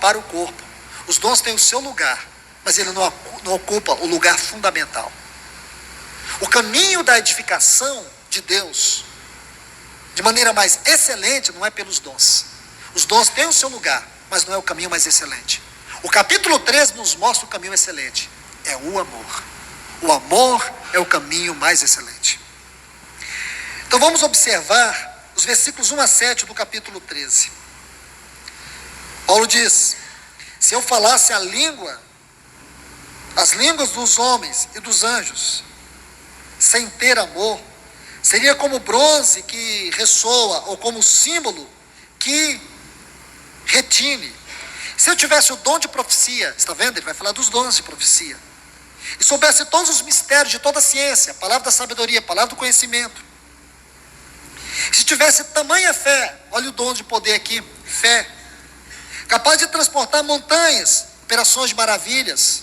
para o corpo. Os dons têm o seu lugar, mas ele não ocupa o lugar fundamental. O caminho da edificação de Deus, de maneira mais excelente, não é pelos dons. Os dons têm o seu lugar, mas não é o caminho mais excelente. O capítulo 13 nos mostra o caminho excelente. É o amor. O amor é o caminho mais excelente. Então vamos observar os versículos 1 a 7 do capítulo 13. Paulo diz: se eu falasse as línguas dos homens e dos anjos, sem ter amor, seria como bronze que ressoa, ou como símbolo que retine. Se eu tivesse o dom de profecia, está vendo? Ele vai falar dos dons de profecia. E soubesse todos os mistérios de toda a ciência, a palavra da sabedoria, a palavra do conhecimento. Se tivesse tamanha fé, olha o dom de poder aqui, fé, capaz de transportar montanhas, operações de maravilhas,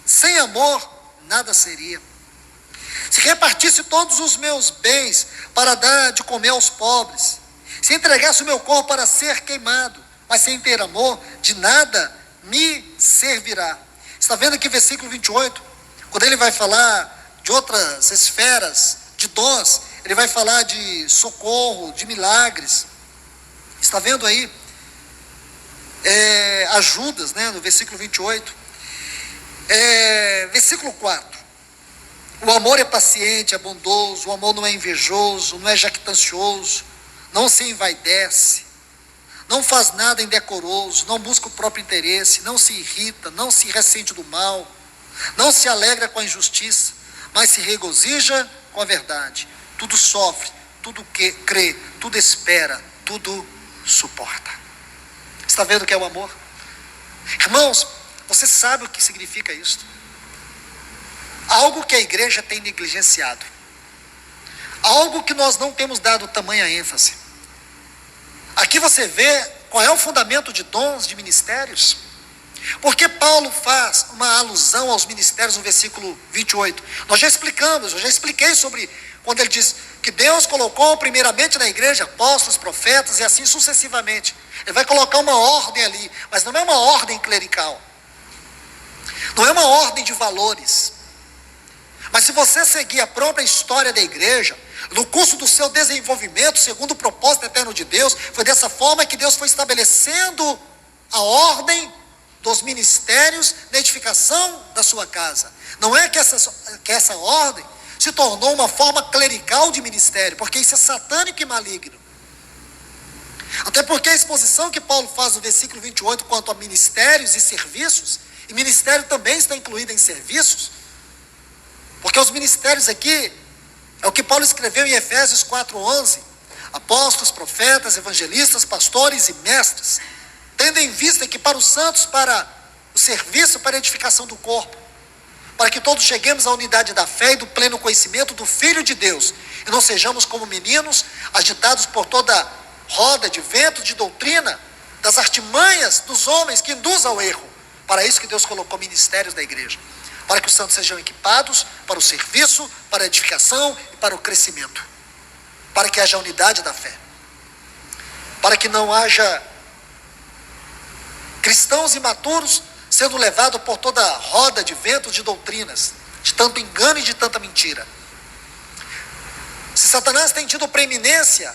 sem amor, nada seria. Se repartisse todos os meus bens para dar de comer aos pobres, se entregasse o meu corpo para ser queimado, mas sem ter amor, de nada me servirá. Está vendo aqui o versículo 28? Quando ele vai falar de outras esferas, de dons, ele vai falar de socorro, de milagres. Está vendo aí? Ajudas, né? No versículo 28. Versículo 4. O amor é paciente, é bondoso, o amor não é invejoso, não é jactancioso, não se envaidece, não faz nada indecoroso, não busca o próprio interesse, não se irrita, não se ressente do mal, não se alegra com a injustiça, mas se regozija com a verdade. Tudo sofre, tudo crê, tudo espera, tudo suporta. Está vendo o que é o amor? Irmãos, você sabe o que significa isso? Algo que a igreja tem negligenciado. Algo que nós não temos dado tamanha ênfase. Aqui você vê qual é o fundamento de dons, de ministérios. Porque Paulo faz uma alusão aos ministérios no versículo 28. Nós já explicamos, eu já expliquei sobre quando ele diz que Deus colocou primeiramente na igreja apóstolos, profetas e assim sucessivamente. Ele vai colocar uma ordem ali, mas não é uma ordem clerical. Não é uma ordem de valores. Mas se você seguir a própria história da igreja, no curso do seu desenvolvimento, segundo o propósito eterno de Deus, foi dessa forma que Deus foi estabelecendo a ordem dos ministérios na edificação da sua casa. Não é que essa ordem se tornou uma forma clerical de ministério, porque isso é satânico e maligno. Até porque a exposição que Paulo faz no versículo 28 quanto a ministérios e serviços, e ministério também está incluído em serviços, porque os ministérios aqui, é o que Paulo escreveu em Efésios 4:11, apóstolos, profetas, evangelistas, pastores e mestres, tendo em vista que para os santos, para o serviço, para a edificação do corpo, para que todos cheguemos à unidade da fé e do pleno conhecimento do Filho de Deus, e não sejamos como meninos, agitados por toda roda de vento, de doutrina, das artimanhas dos homens que induzem ao erro. Para isso que Deus colocou ministérios da igreja, para que os santos sejam equipados para o serviço, para a edificação e para o crescimento, para que haja unidade da fé, para que não haja cristãos imaturos sendo levados por toda roda de vento de doutrinas, de tanto engano e de tanta mentira. Se Satanás tem tido preeminência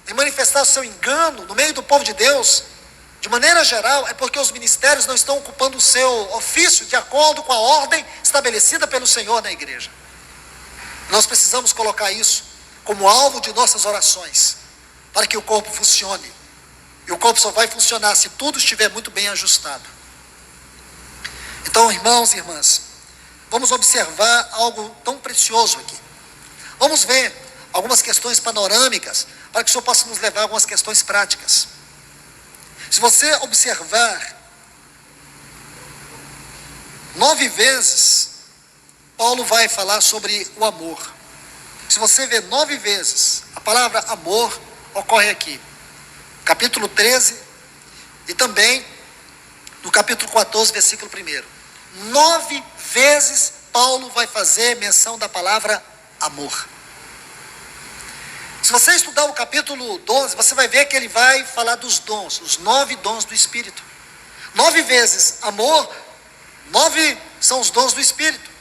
em manifestar o seu engano no meio do povo de Deus, de maneira geral, é porque os ministérios não estão ocupando o seu ofício de acordo com a ordem estabelecida pelo Senhor na igreja. Nós precisamos colocar isso como alvo de nossas orações, para que o corpo funcione. E o corpo só vai funcionar se tudo estiver muito bem ajustado. Então, irmãos e irmãs, vamos observar algo tão precioso aqui. Vamos ver algumas questões panorâmicas, para que o Senhor possa nos levar a algumas questões práticas. Se você observar, 9 vezes, Paulo vai falar sobre o amor. Se você ver 9 vezes, a palavra amor ocorre aqui. Capítulo 13 e também no capítulo 14, versículo 1. 9 vezes Paulo vai fazer menção da palavra amor. Se você estudar o capítulo 12, você vai ver que ele vai falar dos dons, os 9 dons do Espírito. 9 vezes amor, 9 são os dons do Espírito.